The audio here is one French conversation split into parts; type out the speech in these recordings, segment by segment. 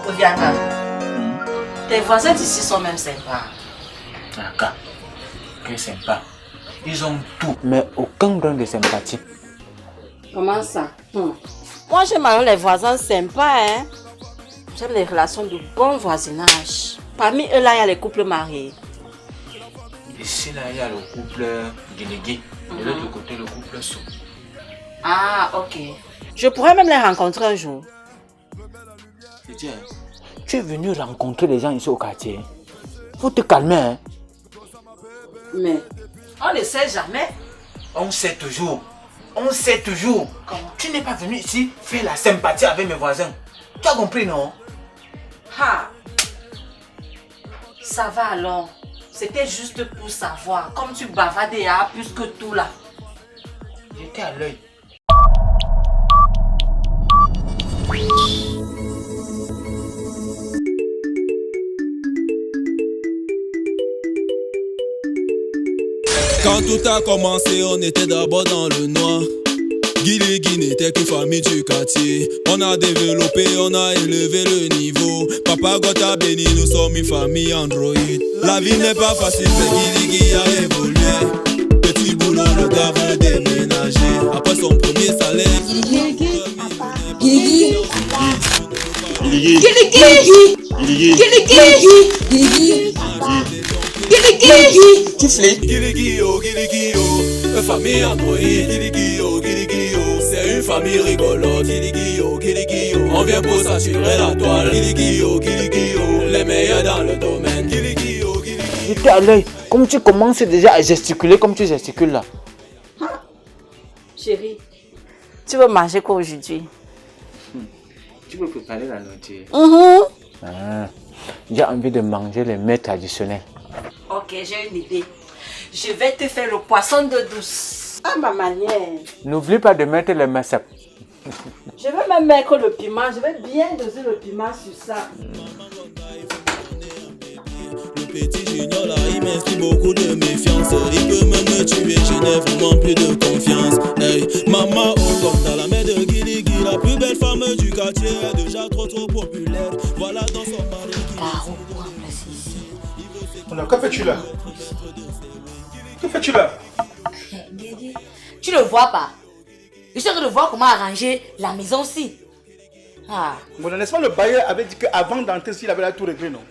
Obianga, tes voisins d'ici sont même sympas. D'accord. Que sympa. Ils ont tout. Mais aucun grain de sympathie. Comment ça? Moi, j'aime alors les voisins sympas, hein. J'aime les relations de bon voisinage. Parmi eux, là, il y a les couples mariés. Ici, là, il y a le couple Guinégui. De l'autre côté, le couple Sou. Ah, ok. Je pourrais même les rencontrer un jour. C'est bien. Tu es venu rencontrer les gens ici au quartier. Faut te calmer, hein. Mais on ne sait jamais. On sait toujours. On sait toujours. Tu n'es pas venu ici faire la sympathie avec mes voisins. Tu as compris, non? Ah. Ça va alors. C'était juste pour savoir. Comme tu bavardais plus que tout là. J'étais à l'œil. Quand tout a commencé, on était d'abord dans le noir. Guiligui n'était que famille du quartier. On a développé, on a élevé le niveau. Papa God a béni, nous sommes une famille Android. La vie n'est pas facile, mais Guiligui a évolué. Petit boulot, le gars veut déménager. Après son premier salaire. Guiligui. Tu flics. Guiligui, famille Android. Guiligui, c'est une famille rigolote. Guiligui, on vient pour s'assurer la toile. Guiligui, les meilleurs dans le domaine. Guiligui. J'étais à l'œil. Comme tu commences déjà à gesticuler comme tu gesticules là. Chérie, tu veux manger quoi aujourd'hui? Tu peux préparer la nourriture. J'ai envie de manger les mets traditionnels. Ok, j'ai une idée. Je vais te faire le poisson d'eau douce. À ma manière. N'oublie pas de mettre les mets secs. Je vais même mettre le piment. Je vais bien doser le piment sur ça. Le petit junior là, il m'inspire beaucoup de méfiance. Il peut même me tuer, je n'ai vraiment plus de confiance. Hey, maman, on compte dans la main de Guiligui. La plus belle femme du quartier est déjà trop populaire. Voilà dans son mari qui... Caro pour remplacer ici. Que fais-tu là? Que fais-tu là? Guiligui, tu ne vois pas? Je suis en train de voir comment arranger la maison-ci. Ah. Bon, n'est-ce pas le bailleur avait dit qu'avant d'entrer ici, il avait la tout réglé, non?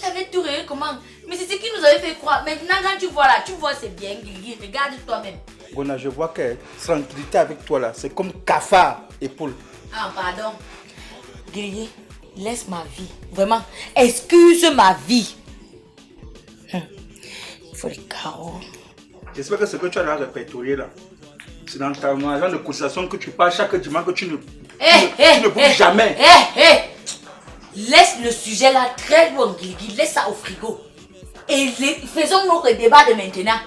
Il avait tout réglé comment? Mais c'est ce qui nous avait fait croire. Maintenant, quand tu vois là, tu vois c'est bien, Guiligui. Regarde toi-même. Gona, je vois que tranquillité avec toi là, c'est comme cafard épaule. Ah, pardon. Guiligui, laisse ma vie. Vraiment, excuse ma vie. Il faut les carreaux. J'espère que ce que tu as là répertorié là, c'est dans ta agent de cotisation que tu parles chaque dimanche que tu ne bouges jamais. Laisse le sujet là très loin, Guiligui. Laisse ça au frigo. Et faisons notre débat de maintenant.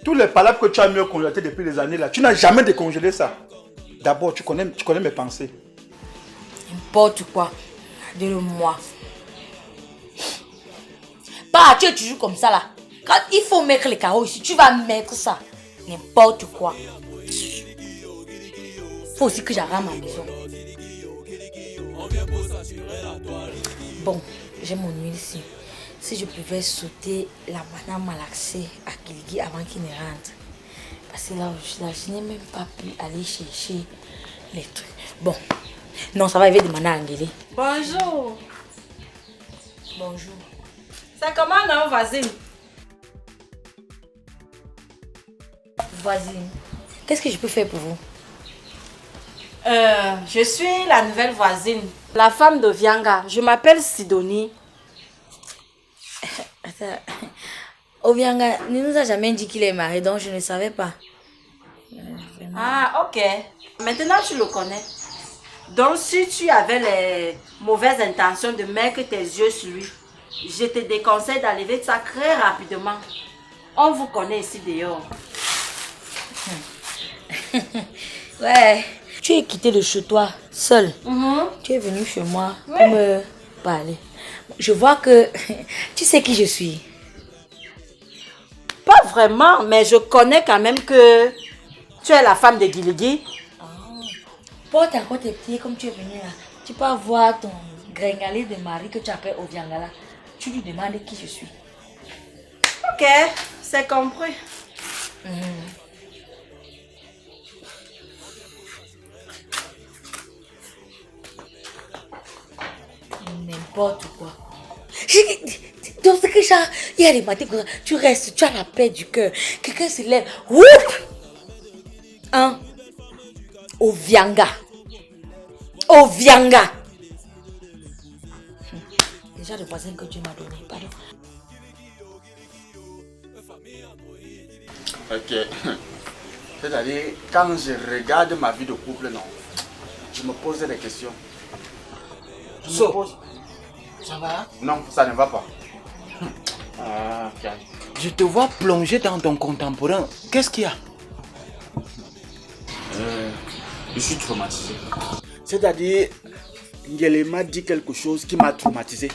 Tous les palabres que tu as mis au congélateur depuis des années là, tu n'as jamais décongelé ça. D'abord, tu connais mes pensées. N'importe quoi. Regardez-le-moi. Bah, tu es toujours comme ça là. Quand il faut mettre les carreaux ici, tu vas mettre ça. N'importe quoi. Faut aussi que j'arrête ma maison. Bon, j'ai mon huile ici. Si je pouvais sauter la banane malaxée à Guiligui avant qu'il ne rentre. Parce que là où je suis là, je n'ai même pas pu aller chercher les trucs. Bon, non, ça va, il va demander à Angélé. Bonjour. Bonjour. Ça comment, non, voisine? Voisine, qu'est-ce que je peux faire pour vous? Je suis la nouvelle voisine, la femme de Vianga. Je m'appelle Sidonie. Attends. Obianga ne nous a jamais dit qu'il est marié, donc je ne savais pas. Ah, ok. Maintenant, tu le connais. Donc, si tu avais les mauvaises intentions de mettre tes yeux sur lui, je te déconseille d'enlever ça très rapidement. On vous connaît ici dehors. Ouais. Tu es quitté de chez toi seul. Tu es venu chez moi pour me parler. Je vois que tu sais qui je suis. Pas vraiment, mais je connais quand même que tu es la femme de Guiligui. Porte encore tes pieds comme tu es venu là. Tu peux avoir ton gringalé de mari que tu appelles Oviangala, tu lui demandes qui je suis. Ok, c'est compris. N'importe quoi. Dans ce que genre, il y a des matins comme ça, tu restes, tu as la paix du cœur. Quelqu'un se lève. Whoop! Hein? Ovianga. Ovianga. Déjà le voisin que Dieu m'a donné, pardon. Ok. C'est-à-dire, quand je regarde ma vie de couple, non, je me pose des questions. Ça va? Non, ça ne va pas. Ah, ok. Je te vois plonger dans ton contemporain. Qu'est-ce qu'il y a? Je suis traumatisé. C'est-à-dire, Ngele m'a dit quelque chose qui m'a traumatisé.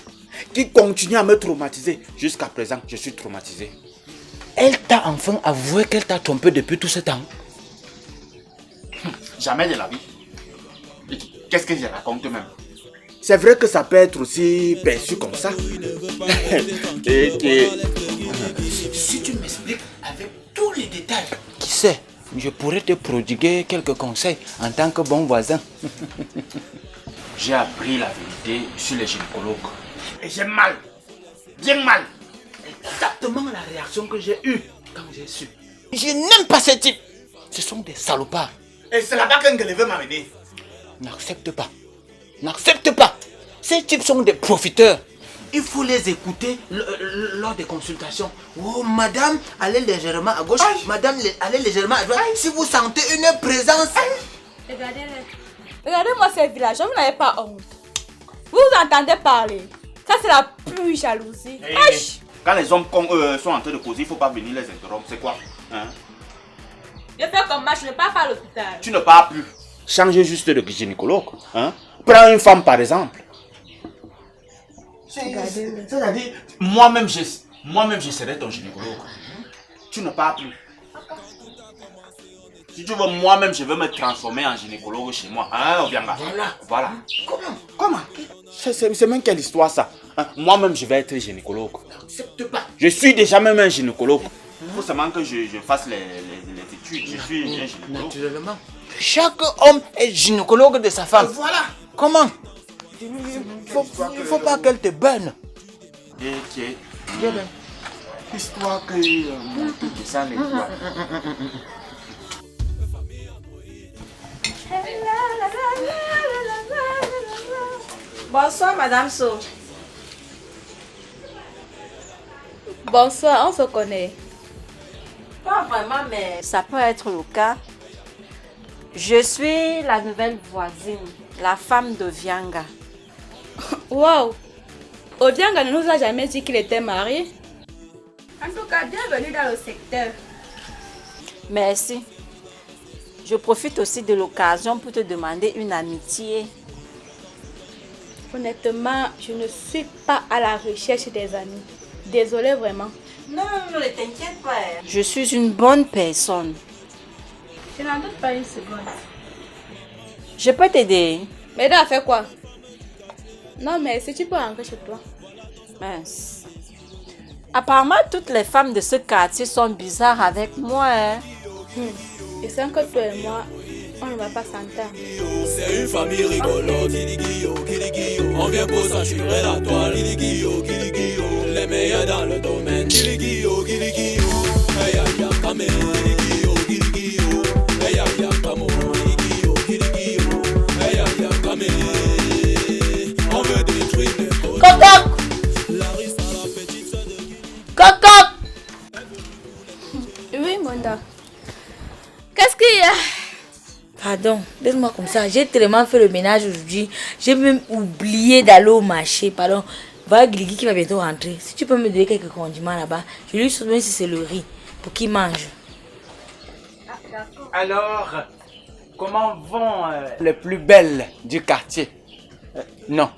Qui continue à me traumatiser. Jusqu'à présent, je suis traumatisé. Elle t'a enfin avoué qu'elle t'a trompé depuis tout ce temps? Jamais de la vie. Qu'est-ce que je raconte même? C'est vrai que ça peut être aussi perçu comme ça. Si tu m'expliques avec tous les détails, qui sait, je pourrais te prodiguer quelques conseils en tant que bon voisin. J'ai appris la vérité sur les gynécologues. Et j'ai mal. Bien mal. Exactement la réaction que j'ai eue quand j'ai su. Je n'aime pas ces types. Ce sont des salopards. Et c'est là-bas qu'un veut m'amener. N'accepte pas. N'accepte pas. Ces types sont des profiteurs. Il faut les écouter lors des consultations. Oh, madame, allez légèrement à gauche. Aïe. Madame, allez légèrement à droite. Aïe. Si vous sentez une présence. Regardez-les. Regardez-moi ces villageois, vous n'avez pas honte. Vous entendez parler. Ça, c'est la plus jalousie. Hey. Quand les hommes sont en train de causer, il ne faut pas venir les interrompre. C'est quoi, hein? Je fais comme moi, je ne pars pas à l'hôpital. Tu ne pars plus. Change juste de gynécologue. Hein? Prends une femme par exemple. C'est-à-dire, moi-même je serai ton gynécologue. Tu ne pars plus. Si tu veux, moi-même je vais me transformer en gynécologue chez moi. Hein, Obianga? Voilà. Comment? C'est même quelle histoire ça? Hein? Moi-même je vais être gynécologue. N'accepte pas. Je suis déjà même un gynécologue. Il faut seulement que je fasse les études. Je suis un gynécologue. Naturellement. Chaque homme est gynécologue de sa femme. Voilà. Comment? Il faut pas qu'elle te bonne. Ok. Histoire que mon truc de sang nettoie. Bonsoir, Madame So. Bonsoir, on se connaît. Pas vraiment, mais ça peut être le cas. Je suis la nouvelle voisine, la femme de Vianga. Waouh! Ovianga ne nous a jamais dit qu'il était marié. En tout cas, bienvenue dans le secteur. Merci. Je profite aussi de l'occasion pour te demander une amitié. Honnêtement, je ne suis pas à la recherche des amis. Désolée vraiment. Non, ne t'inquiète pas. Je suis une bonne personne. Je n'en doute pas une seconde. Je peux t'aider. Mais à faire quoi? Non, mais si tu peux rentrer chez toi. Mince. Apparemment, toutes les femmes de ce quartier sont bizarres avec moi. Hein? Je sens que toi et moi, on ne va pas s'entendre. C'est une famille rigolote. On vient pour s'assurer la toile. Les meilleurs dans le domaine. On veut détruire les côtes. Cococ! Oui, Monda. Qu'est-ce qu'il y a? Pardon, laisse-moi comme ça. J'ai tellement fait le ménage aujourd'hui. J'ai même oublié d'aller au marché. Pardon. Voilà Guigui qui va bientôt rentrer. Si tu peux me donner quelques condiments là-bas, je lui souviens si c'est le riz pour qu'il mange. Alors, comment vont les plus belles du quartier? Non,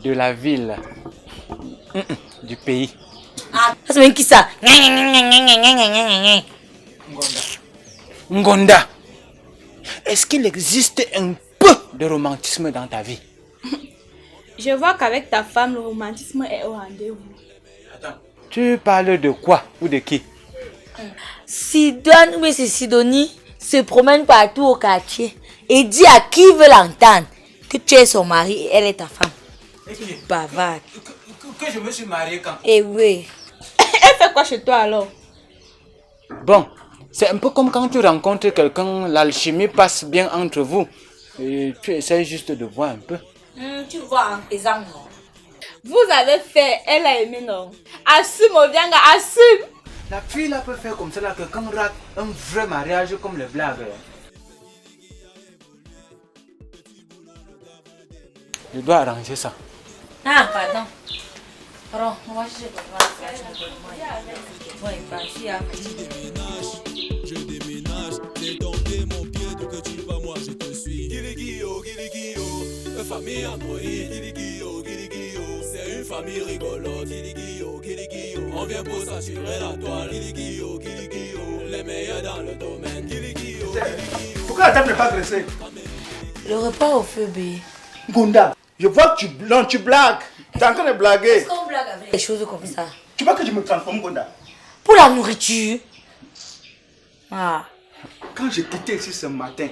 de la ville. Du pays. Ah, ça c'est même qui ça? Ngonda, est-ce qu'il existe un peu de romantisme dans ta vie? Je vois qu'avec ta femme, le romantisme est au rendez-vous. Attends, tu parles de quoi ou de qui? Sidoine, mais c'est Sidonie, se promène partout au quartier et dit à qui veut l'entendre que tu es son mari et elle est ta femme. Bavarde. Que je me suis marié quand? Eh oui. Elle fait quoi chez toi alors? Bon, c'est un peu comme quand tu rencontres quelqu'un, l'alchimie passe bien entre vous. Et tu essaies juste de voir un peu. Tu vois en faisant non. Vous avez fait, elle a aimé, non? Assume, Obianga, assume! La fille là peut faire comme ça, là, quelqu'un rate un vrai mariage comme les blagues. Je dois arranger ça. Ah, pardon. Pardon, moi je Je déménage, fais tomber mon pied d'où que tu vas, moi je te suis. Guiligui-o, famille Android. Guiligui-o, c'est une famille rigolote. Guiligui-o, on vient pour s'assurer la toile. Guiligui-o, les meilleurs dans le domaine. Guiligui-o. Pourquoi la table n'est pas dressée? Le repas au feu B. Gonda, je vois que tu blagues. Tu es en train de blaguer. Est-ce qu'on blague avec des choses comme ça? Tu vois que je me transforme, Gonda. Pour la nourriture. Ah. Quand j'ai quitté ici ce matin,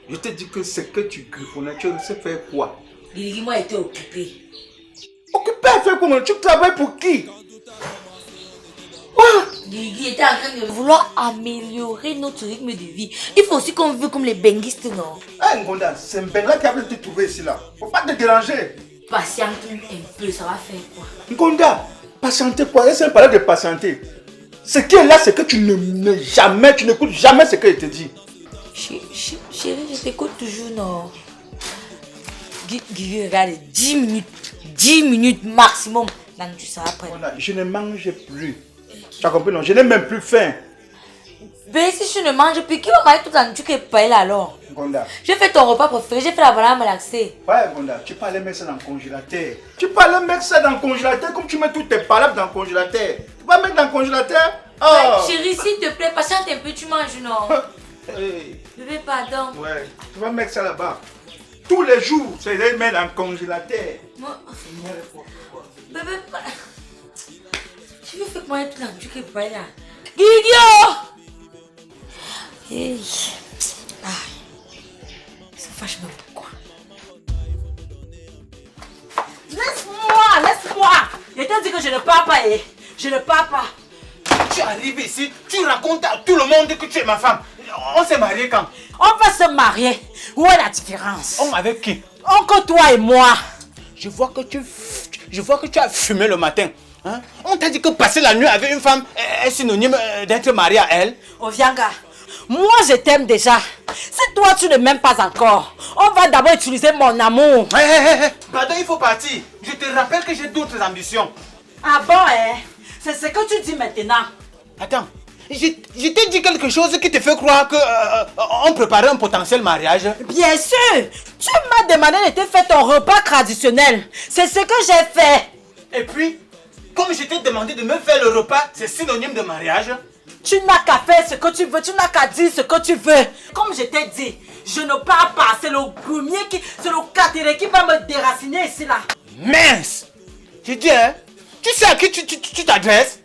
je t'ai dit que ce que tu griffonnais, tu sais faire quoi? Guigui, moi était occupé. Occupé à faire comment? Tu travailles pour qui? Guigui était en train de vouloir améliorer notre rythme de vie. Il faut aussi qu'on vive comme les benguistes, non? Hey Ngonda, c'est un Benga qui a voulu te trouver ici là. Faut pas te déranger. Patiente un peu, ça va faire quoi? Ngonda, patienter quoi? Laisse un parler de patienter. Ce qui est là, c'est que tu n'écoutes jamais ce que je te dis. Chérie, je t'écoute toujours, non? Guigui, regarde, 10 minutes maximum. Là, tu seras prêt. Ngonda, je ne mange plus. Tu as compris, non? Je n'ai même plus faim. Mais si tu ne manges plus, qui va manger toute la nourriture qui est pas là alors? Gonda. J'ai fait ton repas préféré, j'ai fait la banane malaxée. Ouais, Gonda, tu peux aller mettre ça dans le congélateur. Tu peux aller mettre ça dans le congélateur comme tu mets toutes tes palables dans le congélateur. Tu vas mettre dans le congélateur? Oh! Ouais, chérie, s'il te plaît, patiente un peu, tu manges, non? Hey. Bébé, pardon. Ouais, tu vas mettre ça là-bas. Tous les jours, c'est de mettre dans le congélateur. Moi... Bébé, tu veux faire manger toute la nourriture qui est pas là? Guigui! Hey. Ah. Ça fâche même pourquoi? Laisse-moi. Je t'ai dit que je ne pars pas, Je ne pars pas. Tu arrives ici, tu racontes à tout le monde que tu es ma femme. On s'est marié quand? On va se marier. Où est la différence? On avec qui? Encore toi et moi. Je vois que tu as fumé le matin. Hein? On t'a dit que passer la nuit avec une femme est synonyme d'être marié à elle. Ovianga, moi je t'aime déjà. Si toi tu ne m'aimes pas encore, on va d'abord utiliser mon amour. Pardon, il faut partir. Je te rappelle que j'ai d'autres ambitions. Ah bon, c'est ce que tu dis maintenant. Attends, je t'ai dit quelque chose qui te fait croire que on préparait un potentiel mariage. Bien sûr, tu m'as demandé de te faire ton repas traditionnel. C'est ce que j'ai fait. Et puis, comme je t'ai demandé de me faire le repas, c'est synonyme de mariage. Tu n'as qu'à faire ce que tu veux, tu n'as qu'à dire ce que tu veux. Comme je t'ai dit, je ne pars pas. C'est le grumier c'est le catéré qui va me déraciner ici là. Mince! Je dis, hein, tu sais à qui tu t'adresses?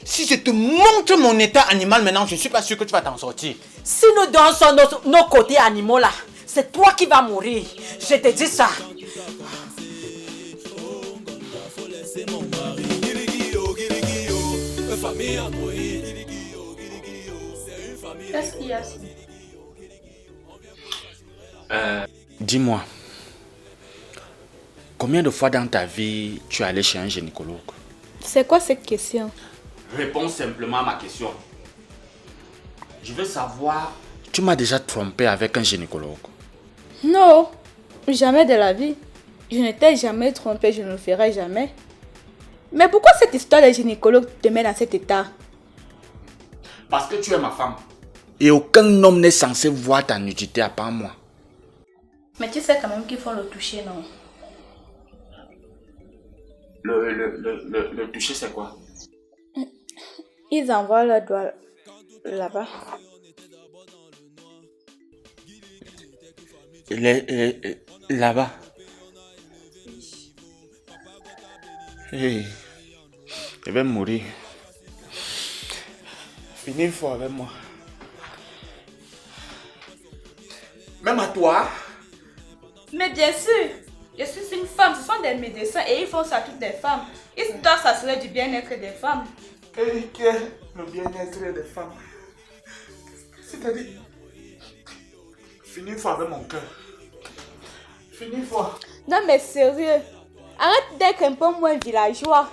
Si je te montre mon état animal maintenant, je ne suis pas sûr que tu vas t'en sortir. Si nous dansons nos côtés animaux là, c'est toi qui vas mourir. Je te dis ça. Qu'est-ce qu'il y a? Dis-moi, combien de fois dans ta vie tu es allé chez un gynécologue? C'est quoi cette question? Réponds simplement à ma question. Je veux savoir... Tu m'as déjà trompé avec un gynécologue? Non, jamais de la vie. Je ne t'ai jamais trompé, je ne le ferai jamais. Mais pourquoi cette histoire de gynécologue te met dans cet état? Parce que tu es ma femme. Et aucun homme n'est censé voir ta nudité à part moi. Mais tu sais quand même qu'il faut le toucher, non? Le toucher, c'est quoi? Ils envoient leurs doigts là-bas. Là-bas. Hey, je vais mourir. Finis une fois avec moi. Même à toi. Mais bien sûr, je suis une femme, ce sont des médecins et ils font ça à toutes les femmes. Ils doivent s'assurer du bien-être des femmes. Et qui est le bien-être des femmes? C'est-à-dire, finis une fois avec mon cœur. Finis une fois. Non mais sérieux, arrête d'être un peu moins villageois.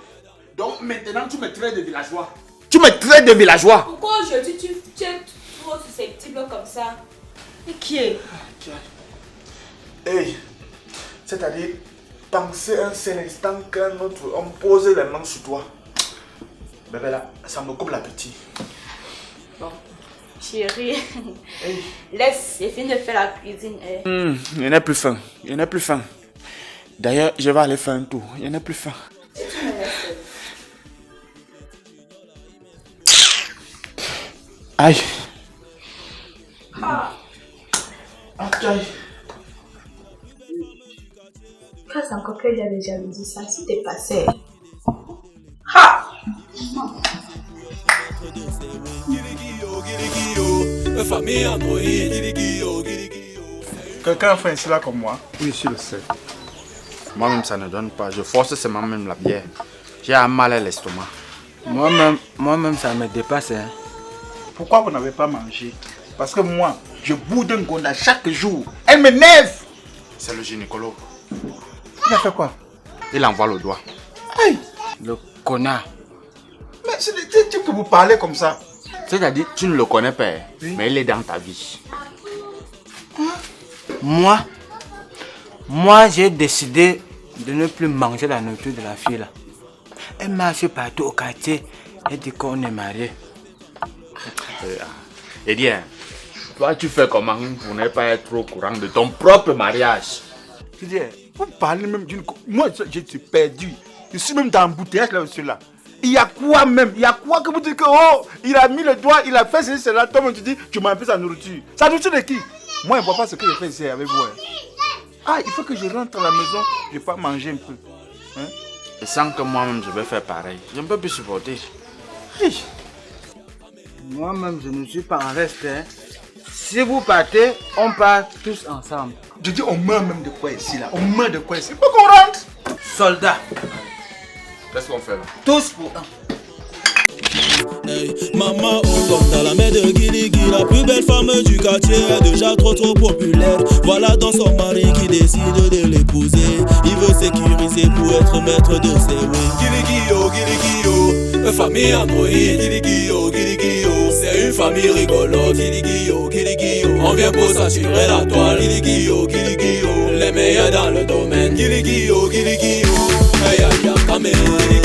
Donc maintenant tu me traites de villageois. Tu me traites de villageois. Pourquoi aujourd'hui tu es trop susceptible comme ça? Et qui est? Hey, c'est-à-dire, penser un seul instant qu'un autre homme pose les mains sur toi. Bébé là, ça me coupe l'appétit. Bon, chérie, Hey. laisse, j'ai fini de faire la cuisine. Il n'ai plus faim. Il n'ai plus faim. D'ailleurs, je vais aller faire un tour. Il n'ai plus faim. Aïe. Aïe. Passe encore qu'il y a déjà dit ça, si t'es passé. Quelqu'un a fait un cela comme moi? Oui, je le sais. Moi-même, ça ne donne pas. Je force seulement même la bière. J'ai un mal à l'estomac. Moi-même, ça me dépasse. Hein. Pourquoi vous n'avez pas mangé? Parce que moi, je boude un gonda chaque jour. Elle m'énerve. C'est le gynécologue. Il a fait quoi? Il envoie le doigt. Aïe. Le connard. Mais c'est le type que vous parlez comme ça. C'est-à-dire, tu ne le connais pas, Oui. mais il est dans ta vie. Moi, j'ai décidé de ne plus manger la nourriture de la fille là. Elle marche partout au quartier. Elle dit qu'on est mariés. Et bien, toi, tu fais comment pour ne pas être au courant de ton propre mariage? Je dis, vous parlez même d'une... Moi, je suis perdu. Je suis même dans l'embouteillage là, monsieur là. Il y a quoi même? Il y a quoi que vous dites que, oh, il a mis le doigt, il a fait ceci, cela. Toi, tu dis, tu m'as fait sa nourriture. Sa nourriture de qui? Moi, je ne vois pas ce que je fais ici avec vous. Hein. Ah, il faut que je rentre à la maison, je vais pas manger un peu. Hein? Et sans que moi-même je vais faire pareil. Je ne peux plus supporter. Hi. Moi-même, je ne suis pas en reste. Hein. Si vous partez, on part tous ensemble. Je dis, on meurt même de quoi ici là? On meurt de quoi ici? Il faut qu'on rentre. Soldats. Qu'est-ce qu'on fait là? Tous pour un. Hey, maman, oh, comme dans la mer de Guiligui, la plus belle femme du quartier est déjà trop populaire. Voilà donc son mari qui décide de l'épouser. Il veut sécuriser pour être maître de ses ways. Guiligui, famille Android. Guiligui, c'est une famille rigolote. Guiligui, on vient pour s'assurer la toile. Guiligui, les meilleurs dans le domaine. Guiligui, hey, aïe,